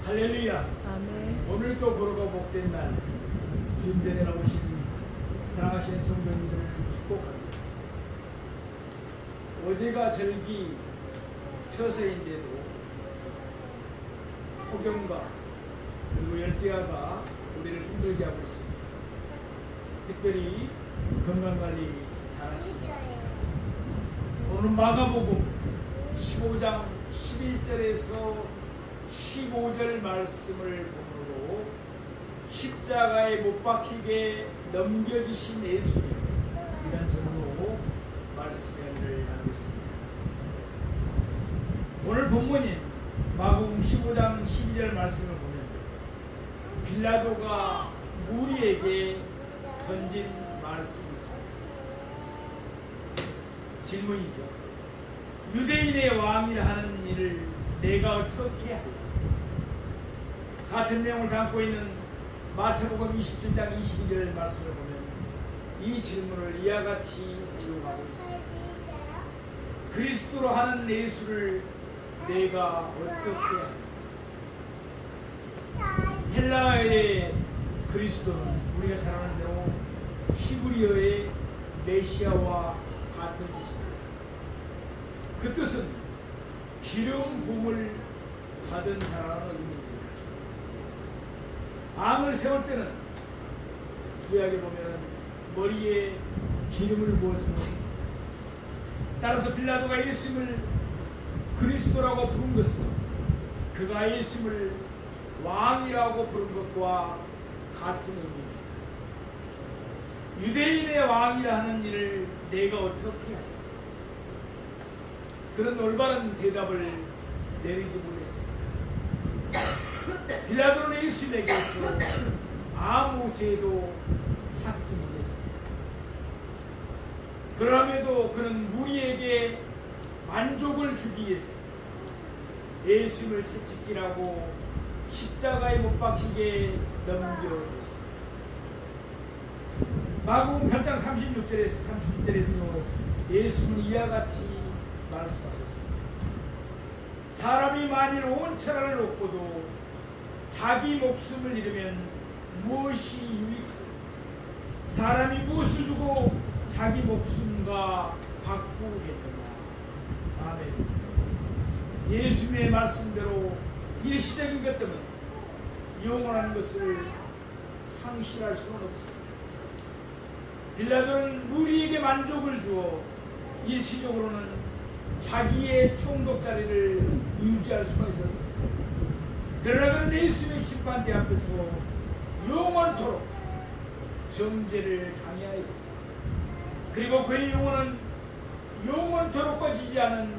할렐루야. 아멘. 오늘도 고로가 복된 날 주님께 나오신 사랑하신 성도님들을 축복합니다. 어제가 절기 처세인데도 폭염과 그리고 열대야가 우리를 힘들게 하고 있습니다. 특별히 건강관리 잘하십니다. 오늘 마가복음 15장 11절에서 15절 말씀을 보므로 십자가에 못 박히게 넘겨주신 예수님, 이런 제목으로 말씀을 나누고 있습니다. 오늘 본문인 마가복음 15장 12절 말씀을 보면 빌라도가 무리에게 던진 말씀이 있습니다. 질문이죠. 유대인의 왕이라 하는 일을 내가 어떻게 하랴? 같은 내용을 담고 있는 마태복음 27장 22절 말씀을 보면 이 질문을 이와 같이 기록하고 있습니다. 그리스도로 하는 예수를 내가 어떻게 하랴? 헬라어의 그리스도는 우리가 잘 아는 대로 히브리어의 메시아와 같은 뜻입니다. 그 뜻은 기름 부음을 받은 자라는 의미입니다. 암을 세울 때는 구약에 보면 머리에 기름을 부어서 먹습니다. 따라서 빌라도가 예수님을 그리스도라고 부른 것은 그가 예수님을 왕이라고 부른 것과 같은 의미입니다. 유대인의 왕이라 하는 일을 내가 어떻게 하냐? 그런 올바른 대답을 내리지 못했습니다. 빌라도는 예수님에게서 아무 죄도 찾지 못했습니다. 그럼에도 그는 무리에게 만족을 주기 위해서 예수님을 채찍질하고 십자가에 못 박히게 넘겨줬습니다. 마가복음 8장 36절에서 예수는 이와 같이 말씀하셨습니다. 사람이 만일 온 천하를 얻고도 자기 목숨을 잃으면 무엇이 유익하리요? 사람이 무엇을 주고 자기 목숨과 바꾸겠느냐? 아멘. 예수님의 말씀대로 일시적인 것 때문에 영원한 것을 상실할 수는 없습니다. 빌라도는 무리에게 만족을 주어 일시적으로는 자기의 총독 자리를 유지할 수가 있었습니다. 그러나 그는 예수님의 심판대 앞에서 영원토록 정죄를 당해하였습니다. 그리고 그의 영혼은 영원토록 꺼지지 않은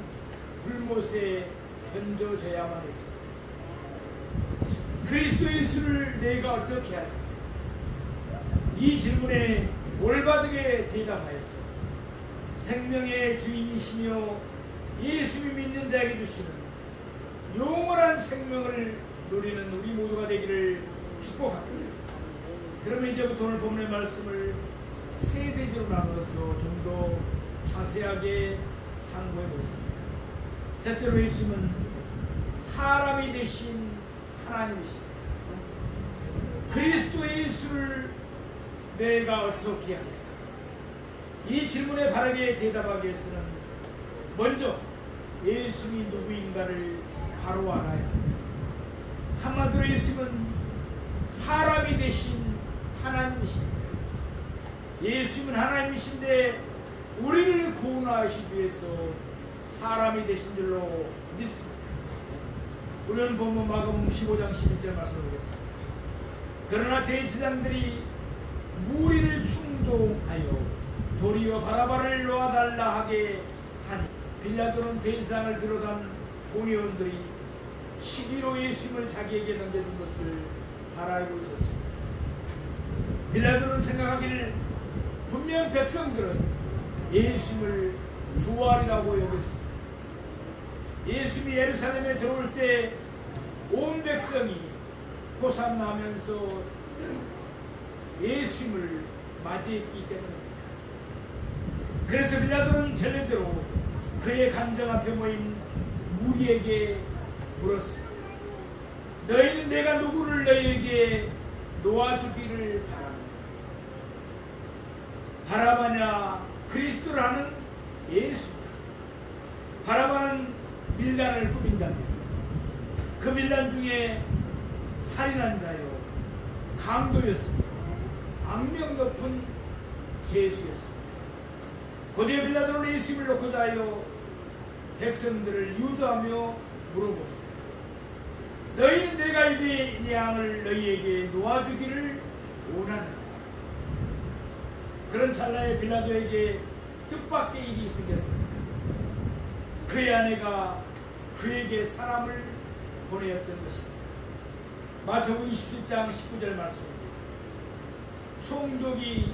불못에 던져져야만 했습니다. 그리스도 예수를 내가 어떻게 하랴? 이 질문에 올바르게 대답하였어. 생명의 주인이시며 예수를 믿는 자에게 주시는 영원한 생명을 누리는 우리 모두가 되기를 축복합니다. 그러면 이제부터 오늘 본문의 말씀을 세 대지로 나눠서 좀 더 자세하게 상고해 보겠습니다. 첫째로 예수님은 사람이 되신 하나님이십니다. 그리스도 예수를 내가 어떻게 하냐? 이 질문에 바르게 대답하기 위해서는 먼저 예수님이 누구인가를 바로 알아야 합니다. 한마디로 예수님은 사람이 되신 하나님이십니다. 예수님은 하나님이신데 우리를 구원하시기 위해서 사람이 되신 줄로 믿습니다. 우리는 본문 마가복음 15장 11절 말씀을 보겠습니다. 그러나 대제사장들이 무리를 충동하여 도리어 바라바를 놓아달라 하게 하니 빌라도는 대제사장을 비롯한 공의원들이 시기로 예수님을 자기에게 넘겨준 것을 잘 알고 있었습니다. 빌라도는 생각하기를 분명 백성들은 예수님을 좋아하리라고 여겼습니다. 예수님이 예루살렘에 들어올 때 온 백성이 호산나면서 예수님을 맞이했기 때문입니다. 그래서 빌라도는 전례대로 그의 감정 앞에 모인 무리에게 물었습니다. 너희는 내가 누구를 너희에게 놓아주기를 바라마냐? 그리스도라는 예수. 바라마는 밀란을 꾸민 자입니다. 그 밀란 중에 살인한 자요, 강도였습니다. 악명 높은 죄수였습니다. 고대 빌라도는 예수님을 놓고자 하여 백성들을 유도하며 물어봅니다. 너희는 내가 유대인의 양을 너희에게 놓아주기를 원하느냐? 그런 찰나에 빌라도에게 뜻밖의 일이 생겼습니다. 그의 아내가 그에게 사람을 보내었던 것입니다. 마태복음 27장 19절 말씀입니다. 총독이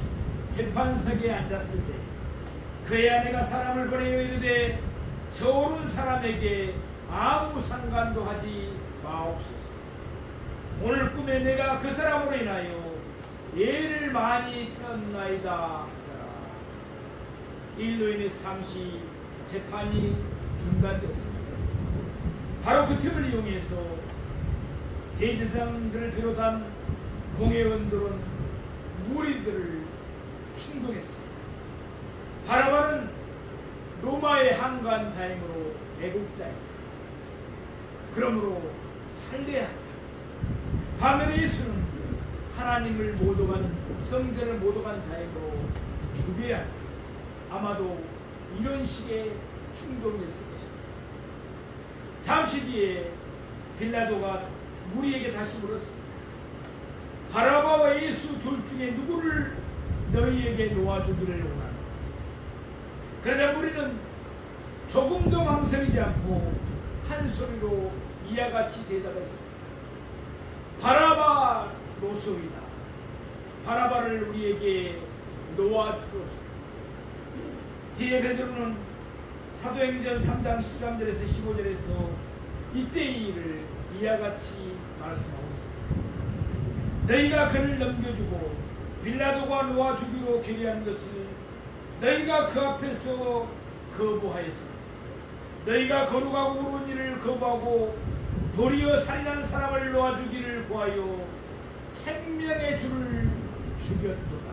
재판석에 앉았을 때 그의 아내가 사람을 보내어 이르되 저 오른 사람에게 아무 상관도 하지 마옵소서. 오늘 꿈에 내가 그 사람으로 인하여 애를 많이 태웠나이다. 이 일로 인해서 잠시 재판이 중단되었습니다. 바로 그 틈을 이용해서 대제사장들을 비롯한 공회원들은 무리들을 충동했습니다. 바라바는 로마의 항관 자임으로 애국자입니다. 그러므로 살려야 합니다. 반면에 예수는 하나님을 모독한, 성전을 모독한 자임으로 죽여야 합니다. 아마도 이런 식의 충동이었을 것입니다. 잠시 뒤에 빌라도가 무리에게 다시 물었습니다. 바라바와 예수 둘 중에 누구를 너희에게 놓아주기를 원하나? 그러자 무리는 조금도 망설이지 않고 한 소리로 이와 같이 대답했습니다. 바라바로소이다. 바라바를 우리에게 놓아주소서. 뒤에 베드로는 사도행전 3장 13절에서 15절에서 이때의 일을 이와 같이 말씀하고 있습니다. 너희가 그를 넘겨주고 빌라도가 놓아주기로 결의한 것을 너희가 그 앞에서 거부하였습니다. 너희가 거룩하고 옳은 일을 거부하고 도리어 살인한 사람을 놓아주기를 구하여 생명의 주를 죽였도다.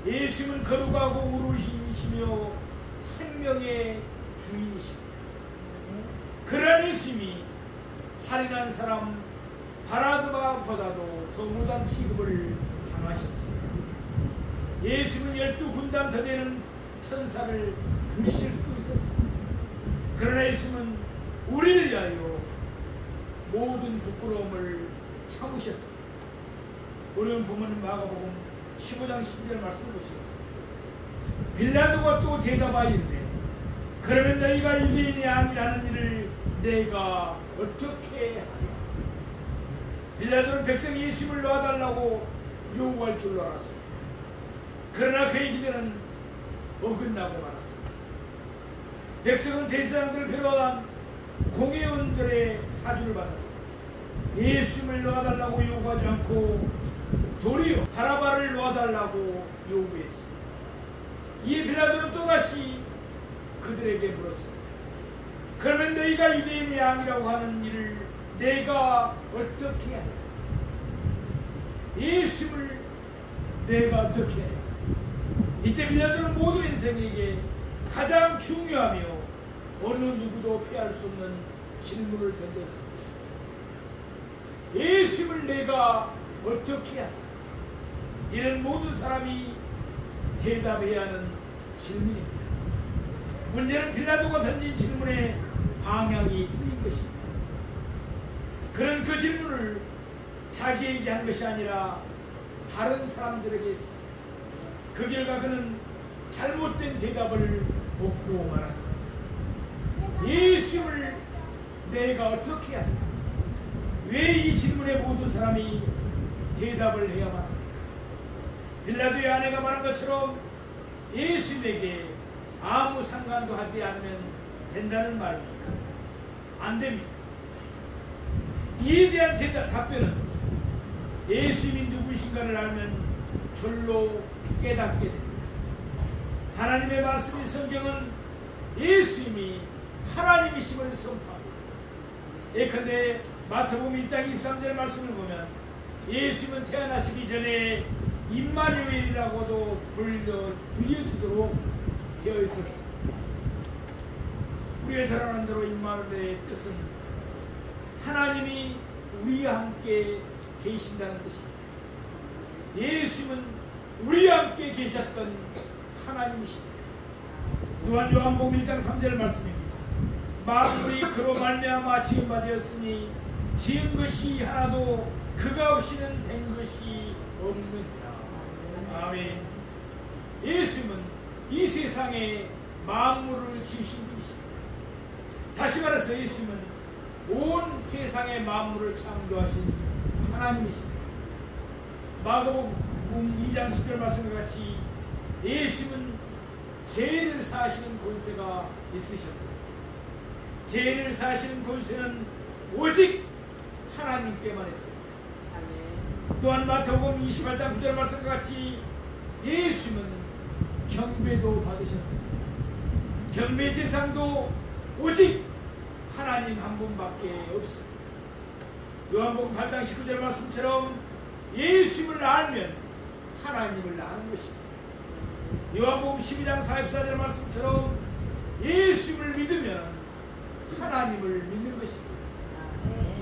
예수는 거룩하고 옳으시며 생명의 주인이십니다. 그러한 예수님이 살인한 사람 바라바보다도 더 못한 취급을 당하셨습니다. 예수는 12군단 더 되는 천사를 물리실 수도 있었습니다. 그러나 예수는 우리를 위하여 모든 부끄러움을 참으셨습니다. 우리는 보면 마가복음 15장 12절 말씀을 보시겠습니다. 빌라도가 또 대답하여 이르되 그러면 너희가 유대인이 아니라는 일을 내가 어떻게 하냐? 빌라도는 백성이 예수님을 놓아달라고 요구할 줄 알았습니다. 그러나 그의 기대는 어긋나고 말았습니다. 백성은 대제사장들을 비롯한 공회원들의 사주를 받았습니다. 예수님을 놓아달라고 요구하지 않고 도리어 바라바를 놓아달라고 요구했습니다. 이에 빌라도는 또다시 그들에게 물었습니다. 그러면 너희가 유대인의 양이라고 하는 일을 내가 어떻게 하냐? 예수님을 내가 어떻게 하냐? 이때 빌라도는 모든 인생에게 가장 중요하며 어느 누구도 피할 수 없는 질문을 던졌습니다. 예수님을 내가 어떻게 하냐? 이는 모든 사람이 대답해야 하는 질문입니다. 문제는 빌라도가 던진 질문의 방향이 틀린 것입니다. 그는 그 질문을 자기에게 한 것이 아니라 다른 사람들에게 했습니다. 그 결과 그는 잘못된 대답을 얻고 말았습니다. 예수를 내가 어떻게 하냐? 왜 이 질문에 모든 사람이 대답을 해야만 합니까? 빌라도의 아내가 말한 것처럼 예수님에게 아무 상관도 하지 않으면 된다는 말입니까? 안 됩니다. 이에 대한 답변은 예수님이 누구이신가를 알면 절로 깨닫게 됩니다. 하나님의 말씀인 성경은 예수님이 하나님이심을 선포합니다. 예컨대 마태복음 1장 23절 말씀을 보면 예수님은 태어나시기 전에 임마누엘이라고도 불려주도록 되어 있었습니다. 우리가 잘 아는 대로 임마누엘의 뜻은 하나님이 우리와 함께 계신다는 뜻입니다. 예수님은 우리와 함께 계셨던 하나님이십니다. 또한 요한복음 1장 3절 말씀입니다. 만물이 그로 말미암아 지은 바 되었으니 지은 것이 하나도 그가 없이는 된 것이 없느니라. 아멘. 예수님은 이 세상에 만물을 지으신 분이십니다. 다시 말해서 예수님은 온 세상의 만물을 창조하신 하나님이십니다. 마가복음 2장 10절 말씀과 같이 예수님은 죄를 사하시는 권세가 있으셨습니다. 죄를 사하시는 권세는 오직 하나님께만 있습니다. 또한 마태복음 28장 9절 말씀과 같이 예수님은 경배도 받으셨습니다. 경배 대상도 오직 하나님 한 분밖에 없습니다. 요한복음 8장 19절 말씀처럼 예수님을 알면 하나님을 아는 것입니다. 요한복음 12장 44절 말씀처럼 예수님을 믿으면 하나님을 믿는 것입니다.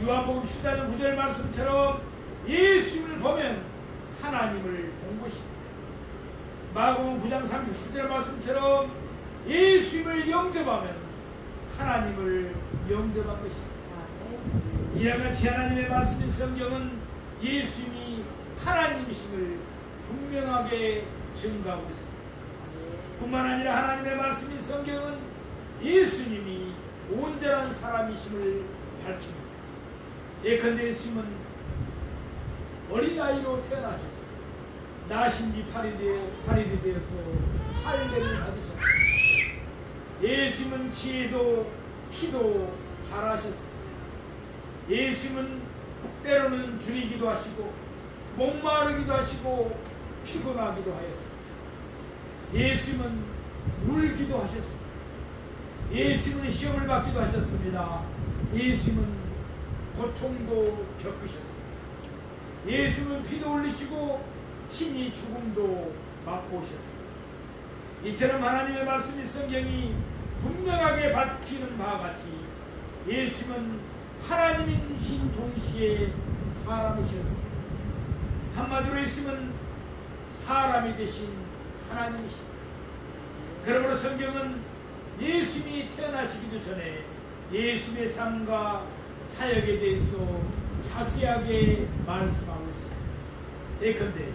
요한복음 14장 9절 말씀처럼 예수님을 보면 하나님을 본 것입니다. 마가복음 9장 37절 말씀처럼 예수님을 영접하면 하나님을 영접한 것입니다. 이와 같이 하나님의 말씀인 성경은 예수님이 하나님이심을 분명하게 증거하고 있습니다. 뿐만 아니라 하나님의 말씀인 성경은 예수님이 온전한 사람이심을 밝힙니다. 예컨대 예수님은 어린아이로 태어나셨습니다. 나신 지 8일이 되어서 할례를 받으셨습니다. 예수님은 지혜도 키도 잘하셨습니다. 예수님은 때로는 줄이기도 하시고 목마르기도 하시고 피곤하기도 하였습니다. 예수님은 울기도 하셨습니다. 예수님은 시험을 받기도 하셨습니다. 예수님은 고통도 겪으셨습니다. 예수님은 피도 흘리시고 친히 죽음도 맛보셨습니다. 이처럼 하나님의 말씀이 성경이 분명하게 밝히는 바와 같이 예수님은 하나님이신 동시에 사람이셨습니다. 한마디로 예수님은 사람이 되신 하나님이십니다. 그러므로 성경은 예수님이 태어나시기도 전에 예수님의 삶과 사역에 대해서 자세하게 말씀하고 있습니다. 예컨대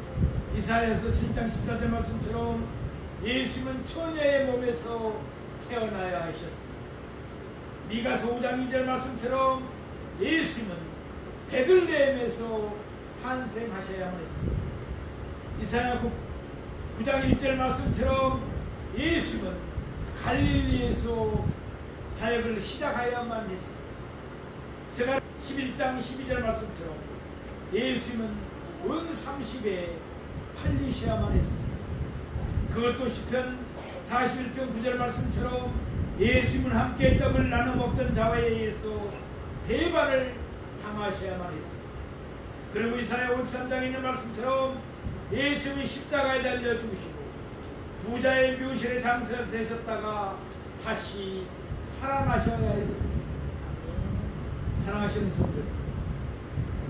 이사야서 7장 14절 말씀처럼 예수님은 처녀의 몸에서 태어나야 하셨습니다. 미가서 5장 2절 말씀처럼 예수님은 베들레헴에서 탄생하셔야만 했습니다. 이사야 9장 1절 말씀처럼 예수님은 갈릴리에서 사역을 시작하여야만 했습니다. 스가랴 11장 12절 말씀처럼 예수님은 은 30에 팔리셔야만 했습니다. 그것도 시편 41편 9절 말씀처럼 예수님은 함께 떡을 나눠 먹던 자와 의해서 배반을 당하셔야만 했습니다. 그리고 이사야 53장에 있는 말씀처럼 예수님이 십자가에 달려 죽으시고 부자의 묘실에 장사되셨다가 다시 살아나셔야 했습니다. 사랑하시는 성도,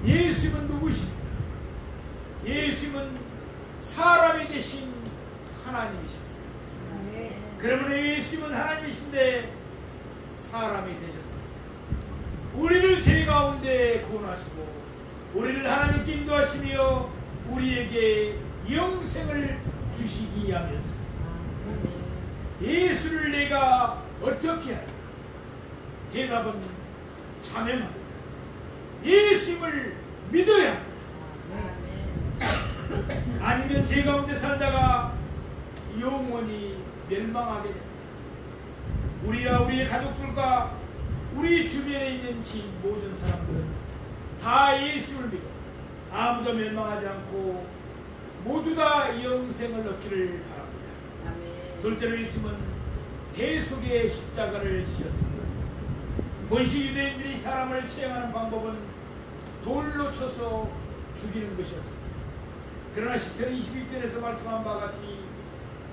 예수님은 누구십니까? 예수님은 사람이 되신 하나님이십니다. 그러므로 예수님은 하나님이신데 사람이 되셨습니다. 우리를 죄 가운데 구원하시고 우리를 하나님께 인도하시며 우리에게 영생을 주시기 위함이었습니다. 예수를 내가 어떻게 하냐? 대답은 자명합니다. 예수님을 믿어야 합니다. 아니면 죄 가운데 살다가 영원히 멸망하게 됩니다. 우리와 우리의 가족들과 우리 주변에 있는 모든 사람들은 다 예수를 믿어 아무도 멸망하지 않고 모두 다 영생을 얻기를 바랍니다. 둘째로 예수님은 대속의 십자가를 지셨습니다. 본시 유대인들이 사람을 처형하는 방법은 돌로 쳐서 죽이는 것이었습니다. 그러나 시편 21절에서 말씀한 바와 같이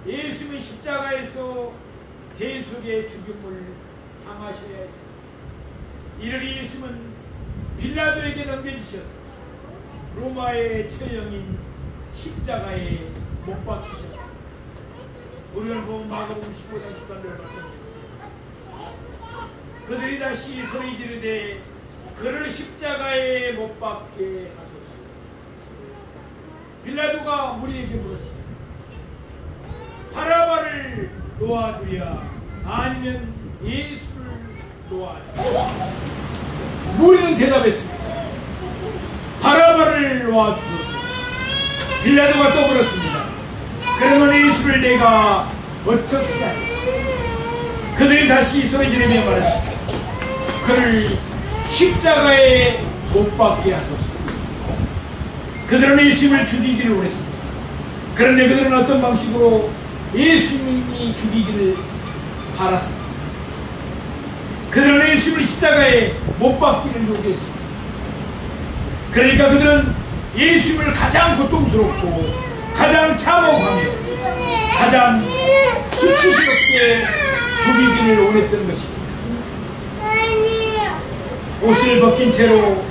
예수님은 십자가에서 대속의 죽임을 당하셔야 했습니다. 이를 예수님은 빌라도에게 넘겨주셔서 로마의 처형인 십자가에 못 박히셨습니다. 우리는 보면 마가복음 15장 18절을 말씀드렸습니다. 그들이 다시 소리 지르되 그를 십자가에 못 박게 하소서. 빌라도가 무리에게 물었습니다. 바라바를 놓아주랴 아니면 예수를 놓아주랴. 무리는 대답했습니다. 바라바를 놓아주소서. 빌라도가 또 물었습니다. 그러면 예수를 내가 어떻게 하냐. 그들이 다시 소리 지르며 말했습니다. 그를 십자가에 못 박게 하소서. 그들은 예수님을 죽이기를 원했습니다. 그런데 그들은 어떤 방식으로 예수님이 죽이기를 바랐습니다. 그들은 예수님을 십자가에 못 박기를 요구했습니다. 그러니까 그들은 예수님을 가장 고통스럽고 가장 참혹하며 가장 수치스럽게 죽이기를 원했던 것입니다. 옷을 벗긴 채로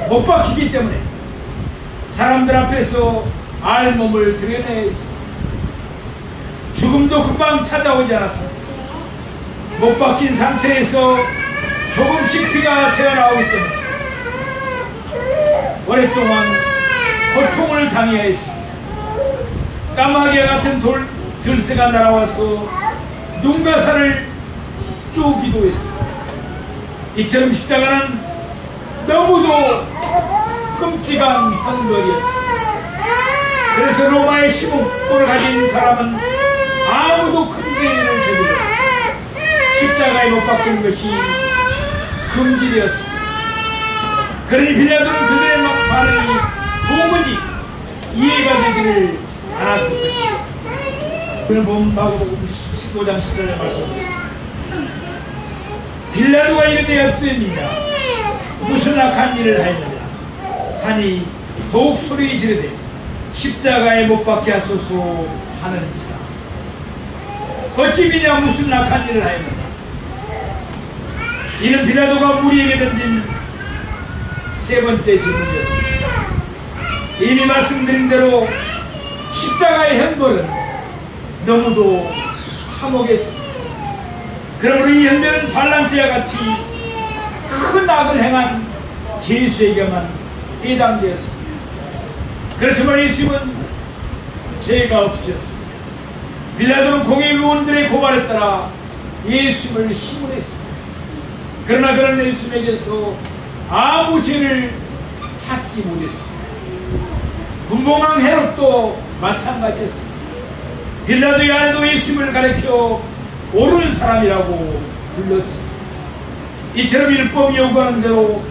못 박히기 때문에 사람들 앞에서 알몸을 드러내야 했습니다. 죽음도 금방 찾아오지 않았습니다. 못 박힌 상처에서 조금씩 피가 새어나오기 때문에 오랫동안 고통을 당해야 했습니다. 까마귀와 같은 들새가 날아와서 눈과 살을 쪼기도 했습니다. 이처럼 십자가는 너무도 끔찍한 형벌이었습니다. 그래서 로마의 시국권을 가진 사람은 아무도 큰 죄를 저지르고 십자가에 못 박히는 것이 금지되었습니다. 그러니 빌라도는 그들의 말이 도무지 이해가 되지를 않았을 것입니다. 그는 보면 마가복음 15장 10절에 말씀드렸습니다. 빌라도가 이르되 어찌했느냐 무슨 악한 일을 하였느냐 하니 더욱 소리 지르되 십자가에 못 박게 하소서 하는지라. 어찌 미냐 무슨 악한 일을 하였느냐. 이는 빌라도가 무리에게 던진 세 번째 질문이었습니다. 이미 말씀드린 대로 십자가의 형벌은 너무도 참혹했습니다. 그러므로 이 형벌은 반란죄와 같이 큰 악을 행한 죄수에게만 해당되었습니다. 그렇지만 예수님은 죄가 없으셨습니다. 빌라도는 공의 의원들의 고발에 따라 예수님을 심문했습니다. 그러나 그런 예수님에게서 아무 죄를 찾지 못했습니다. 분봉왕 헤롯도 마찬가지였습니다. 빌라도의 아내도 예수님을 가리켜 옳은 사람이라고 불렀습니다. 이처럼 율법이 요구하는 대로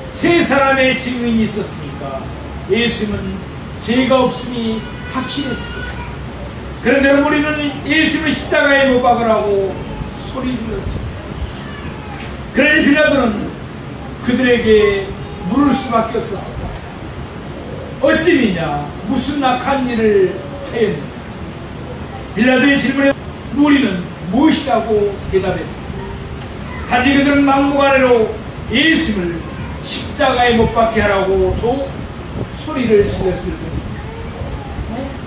세 사람의 증인이 있었으니까 예수님은 죄가 없음이 확실했습니다. 그런데 우리는 예수님을 십자가에 못 박으라고 소리 질렀습니다. 그러니 빌라도는 그들에게 물을 수밖에 없었습니다. 어찌미냐 무슨 악한 일을 하였느냐. 빌라도의 질문에 무리는 무엇이라고 대답했습니다. 단지 그들은 막무가내로 예수님을 십자가에 못 박게 하라고 또 소리를 질렀을 뿐입니다.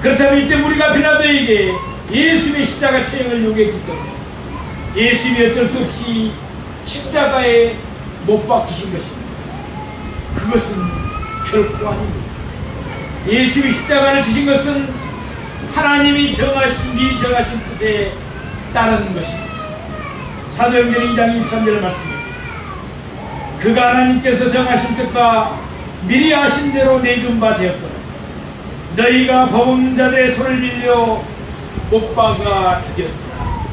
그렇다면 이때 우리가 빌라도에게 예수님의 십자가 처형을 요구했기 때문에 예수님이 어쩔 수 없이 십자가에 못 박히신 것입니다. 그것은 결코 아닙니다. 예수님이 십자가를 지신 것은 하나님이 정하신 뜻에 따르는 것입니다. 사도행전 2장 23절 말씀입니다. 그가 하나님께서 정하신 뜻과 미리 아신 대로 내준 바 되었거든 너희가 범죄자들의 손을 빌려 못 박아 죽였으나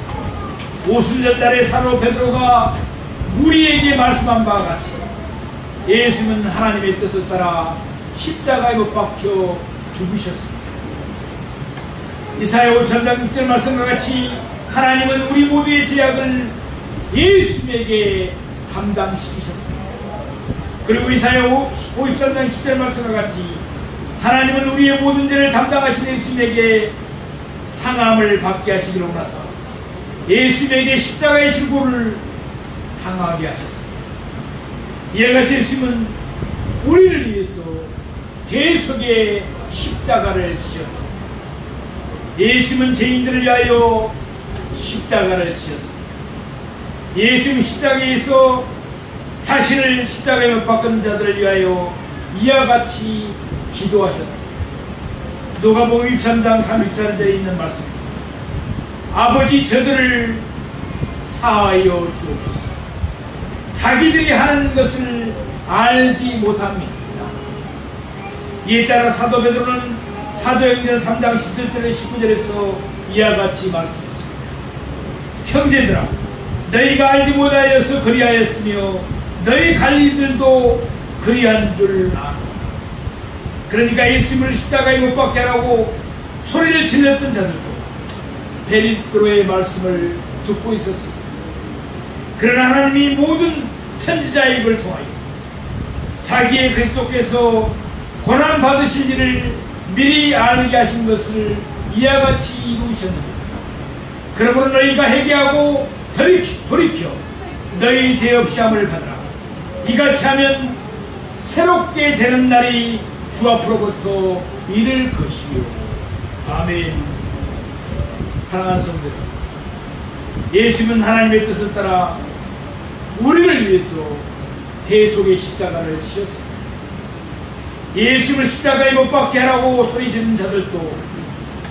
오순절날의 사도 베드로가 우리에게 말씀한 바와 같이 예수는 하나님의 뜻을 따라 십자가에 못 박혀 죽으셨습니다. 이사야 53장 6절 말씀과 같이 하나님은 우리 모두의 죄악을 예수님에게 담당시키셨습니다. 그리고 이사야 53장 10절 말씀과 같이 하나님은 우리의 모든 죄를 담당하신 예수님에게 상함을 받게 하시기로 원하사 예수님에게 십자가의 질고를 당하게 하셨습니다. 이와 같이 예수님은 우리를 위해서 대속의 십자가를 지셨습니다. 예수님은 죄인들을 위하여 십자가를 지셨습니다. 예수님 십자가에서 자신을 십자가에 못 박은 자들을 위하여 이와 같이 기도하셨습니다. 누가복음 23장 34절에 있는 말씀입니다. 아버지 저들을 사하여 주옵소서. 자기들이 하는 것을 알지 못합니다. 이에 따라 사도 베드로는 사도행전 3장 11절에 19절에서 이와 같이 말씀했습니다. 형제들아 너희가 알지 못하여서 그리하였으며 너희 관리들도 그리한 줄 아노라. 그러니까 예수님을 십자가에 못 박게 하라고 소리를 질렀던 자들도 베드로의 말씀을 듣고 있었습니다. 그러나 하나님이 모든 선지자의 입을 통하여 자기의 그리스도께서 고난 받으실 일을 미리 알게 하신 것을 이와 같이 이루셨느니라. 그러므로 너희가 회개하고 돌이켜 너희 죄 없이 함을 받으라. 이같이 하면 새롭게 되는 날이 주 앞으로부터 이를 것이요. 아멘. 사랑하는 성도들, 예수님은 하나님의 뜻을 따라 우리를 위해서 대속의 십자가를 지셨습니다. 예수님을 십자가에 못 박게 하라고 소리 지르는 자들도,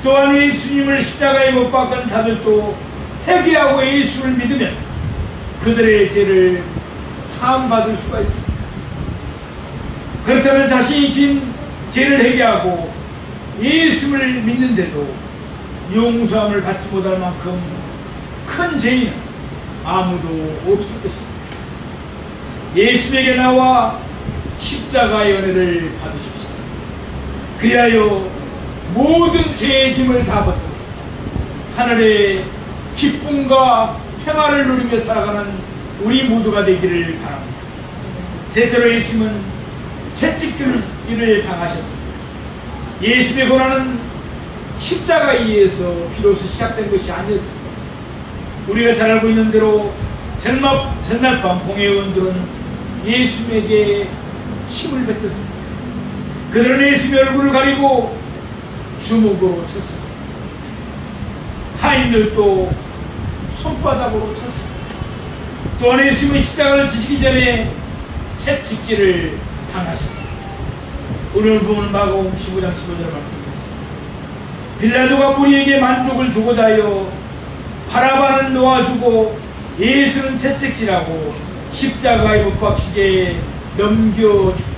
또한 예수님을 십자가에 못 박은 자들도 회개하고 예수를 믿으면 그들의 죄를 사함받을 수가 있습니다. 그렇다면 자신이 진 죄를 회개하고 예수를 믿는데도 용서함을 받지 못할 만큼 큰 죄인은 아무도 없을 것입니다. 예수에게 나와 십자가의 은혜를 받으십시오. 그리하여 모든 죄의 짐을 다 벗어 하늘의 기쁨과 평화를 누리며 살아가는 우리 모두가 되기를 바랍니다. 셋째로 예수님은 채찍질을 당하셨습니다. 예수의 고난은 십자가에 의해서 비로소 시작된 것이 아니었습니다. 우리가 잘 알고 있는 대로 전날 밤 공회의원들은 예수님에게 침을 뱉었습니다. 그들은 예수님의 얼굴을 가리고 주먹으로 쳤습니다. 하인들도 손바닥으로 쳤습니다. 또한 예수님은 십자가를 지시기 전에 채찍질을 당하셨습니다. 오늘 보면 마가복음 15장 15절 말씀드렸습니다. 빌라도가 무리에게 만족을 주고자 하여 바라바는 놓아주고 예수는 채찍질하고 십자가에 못 박히게 넘겨주고,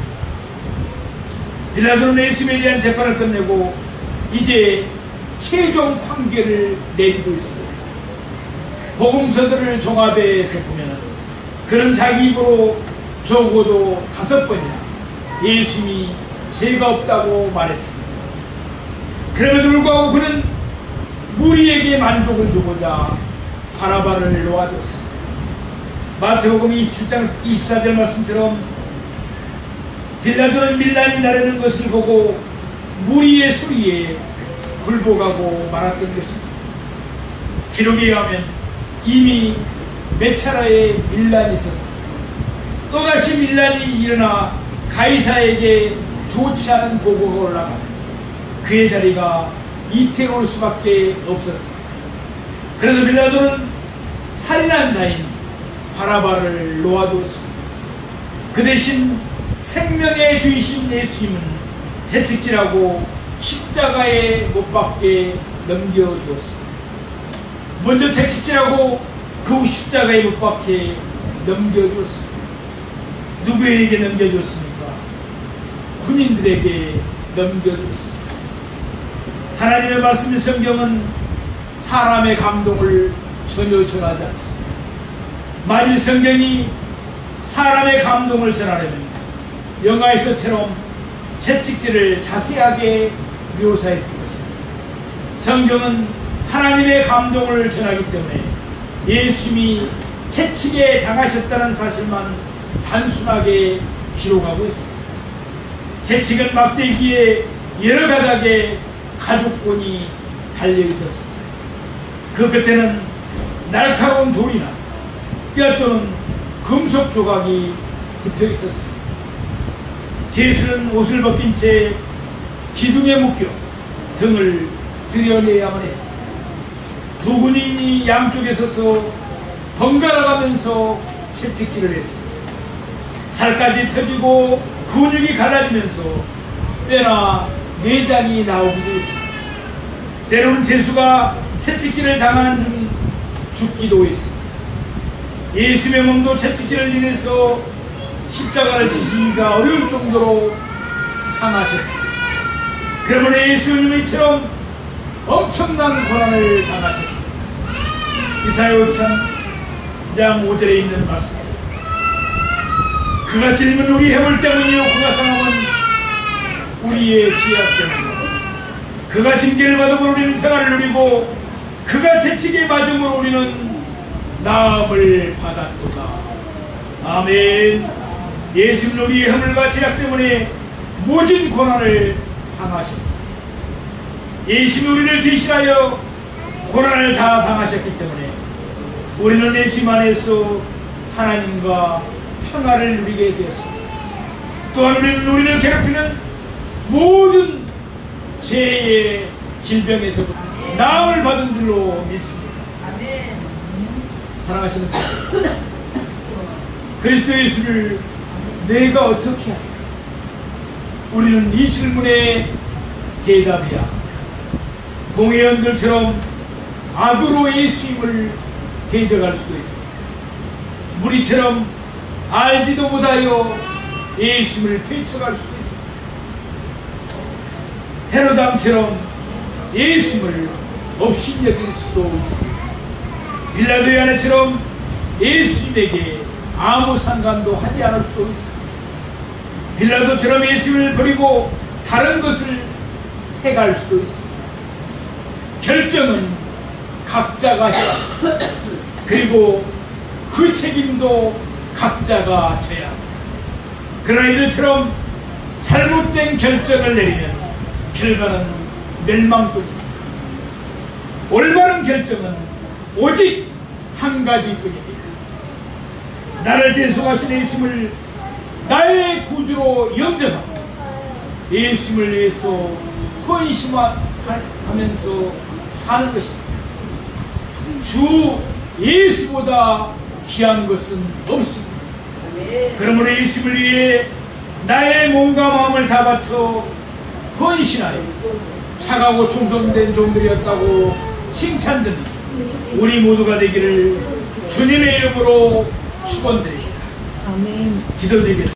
빌라도는 예수님에 대한 재판을 끝내고 이제 최종 판결을 내리고 있습니다. 복음서들을 종합해서 보면 그는 자기 입으로 적어도 5번이나 예수님이 죄가 없다고 말했습니다. 그럼에도 불구하고 그는 무리에게 만족을 주고자 바라바를 놓아줬습니다. 마태복음 27장 24절 말씀처럼 빌라도는 밀란이 나르는 것을 보고 무리의 소리에 굴복하고 말았던 것입니다. 기록에 의하면 이미 몇 차례의 밀란이 있었습니다. 또다시 밀란이 일어나 가이사에게 좋지 않은 보고가 올라가면 그의 자리가 이태로울 수밖에 없었습니다. 그래서 빌라도는 살인한 자인 바라바를 놓아두었습니다. 그 대신 생명의 주이신 예수님은 채찍질하고 십자가에 못 박게 넘겨주었습니다. 먼저 채찍질하고 그 후 십자가에 못 박게 넘겨주었습니다. 누구에게 넘겨주었습니까? 군인들에게 넘겨주었습니다. 하나님의 말씀인 성경은 사람의 감동을 전혀 전하지 않습니다. 만일 성경이 사람의 감동을 전하려면 영화에서처럼 채찍질을 자세하게 묘사했을 것입니다. 성경은 하나님의 감동을 전하기 때문에 예수님이 채찍에 당하셨다는 사실만 단순하게 기록하고 있습니다. 채찍은 막대기에 여러 가닥의 가죽본이 달려 있었습니다. 그 끝에는 날카로운 돌이나 뼈 또는 금속 조각이 붙어 있었습니다. 제수는 옷을 벗긴 채 기둥에 묶여 등을 들여내야만 했습니다. 두 군인이 양쪽에 서서 번갈아 가면서 채찍질을 했습니다. 살까지 터지고 근육이 갈라지면서 뼈나 내장이 나오기도 했습니다. 때로는 제수가 채찍질을 당하는 중 죽기도 했습니다. 예수의 몸도 채찍질을 인해서 십자가를 지시기가 어려울 정도로 상하셨습니다. 그러므로 예수님은 이처럼 엄청난 고난을 당하셨습니다. 이사야 53장 5절에 있는 말씀입니다. 그가 찔림은 우리 해물 때문이요 그가 상함은 우리의 죄악 때문이요 그가 징계를 받음으로 우리는 평안을 누리고 그가 채찍에 맞음으로 우리는 나음을 받았도다. 아멘. 예수님은 우리의 허물과 죄악 때문에 모진 고난을 당하셨습니다. 예수님이 우리를 대신하여 고난을 다 당하셨기 때문에 우리는 예수님 안에서 하나님과 평화를 누리게 되었습니다. 또한 우리를 괴롭히는 모든 죄의 질병에서부터 나음을 받은 줄로 믿습니다. 사랑하시는 사람, 그리스도 예수를 내가 어떻게 하냐? 우리는 이 질문에 대답해야 합니다. 공회원들처럼 악으로 예수님을 대적할 수도 있습니다. 무리처럼 알지도 못하여 예수님을 배척할 수도 있습니다. 헤로당처럼 예수님을 업신여길 수도 있습니다. 빌라도 야네처럼 예수님에게 아무 상관도 하지 않을 수도 있습니다. 빌라도처럼 예수님을 버리고 다른 것을 택할 수도 있습니다. 결정은 각자가 해야 합니다. 그리고 그 책임도 각자가 져야 합니다. 그러나 이들처럼 잘못된 결정을 내리면 결과는 멸망뿐입니다. 올바른 결정은 오직 한 가지뿐입니다. 나를 대속하신 예수님을 나의 구주로 영접하고 예수님을 위해서 헌신하면서 사는 것입니다. 주 예수보다 귀한 것은 없습니다. 그러므로 예수님을 위해 나의 몸과 마음을 다 바쳐 헌신하여 차가고 충성된 종들이었다고 칭찬드립니다. 우리 모두가 되기를 주님의 이름으로 축원드립니다. 아멘. 기도드리겠습니다.